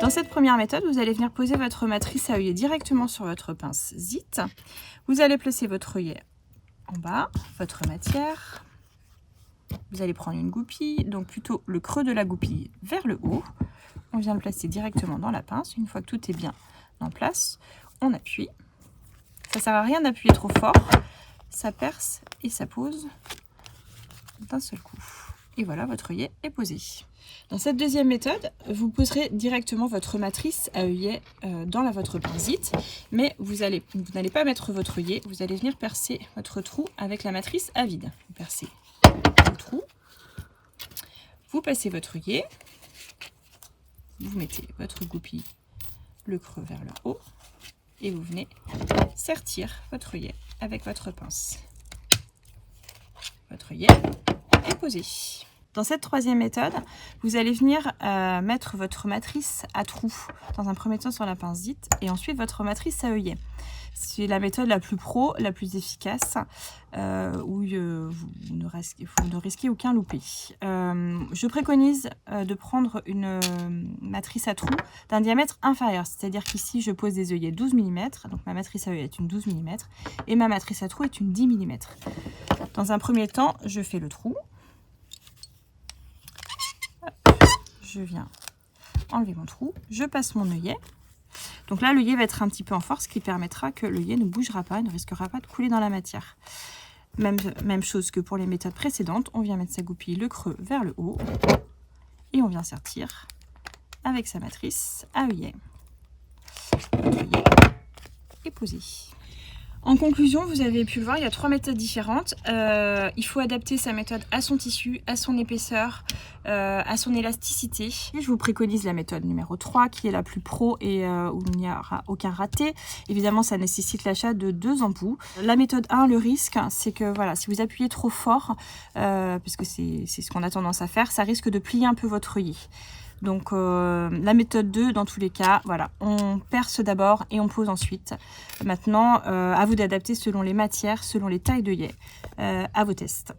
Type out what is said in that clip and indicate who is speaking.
Speaker 1: Dans cette première méthode, vous allez venir poser votre matrice à œillet directement sur votre pince ZIT. Vous allez placer votre œillet en bas, votre matière. Vous allez prendre une goupille, donc plutôt le creux de la goupille vers le haut. On vient le placer directement dans la pince. Une fois que tout est bien en place, on appuie. Ça ne sert à rien d'appuyer trop fort. Ça perce et ça pose d'un seul coup. Et voilà, votre œillet est posé. Dans cette deuxième méthode, vous poserez directement votre matrice à œillet dans votre pince ZIT, mais vous n'allez pas mettre votre œillet, vous allez venir percer votre trou avec la matrice à vide. Vous percez le trou, vous passez votre œillet, vous mettez votre goupille, le creux vers le haut, et vous venez sertir votre œillet avec votre pince. Votre œillet est posé. Dans cette troisième méthode, vous allez venir mettre votre matrice à trou, dans un premier temps sur la pince ZIT, et ensuite votre matrice à œillet. C'est la méthode la plus pro, la plus efficace, où vous ne risquez aucun loupé. Je préconise de prendre une matrice à trou d'un diamètre inférieur, c'est-à-dire qu'ici je pose des œillets 12 mm, donc ma matrice à œillet est une 12 mm, et ma matrice à trou est une 10 mm. Dans un premier temps, je fais le trou. Je viens enlever mon trou, je passe mon œillet. Donc là, l'œillet va être un petit peu en force, ce qui permettra que l'œillet ne bougera pas, ne risquera pas de couler dans la matière. Même chose que pour les méthodes précédentes, on vient mettre sa goupille le creux vers le haut et on vient sertir avec sa matrice à œillet. L'œillet est posé. En conclusion, vous avez pu le voir, il y a 3 méthodes différentes. Il faut adapter sa méthode à son tissu, à son épaisseur, à son élasticité. Et je vous préconise la méthode numéro 3 qui est la plus pro et où il n'y aura aucun raté. Évidemment, ça nécessite l'achat de 2 embouts. La méthode 1, le risque, c'est que voilà, si vous appuyez trop fort, puisque c'est ce qu'on a tendance à faire, ça risque de plier un peu votre œillet. Donc la méthode 2, dans tous les cas, voilà, on perce d'abord et on pose ensuite. Maintenant, à vous d'adapter selon les matières, selon les tailles d'œillet, à vos tests.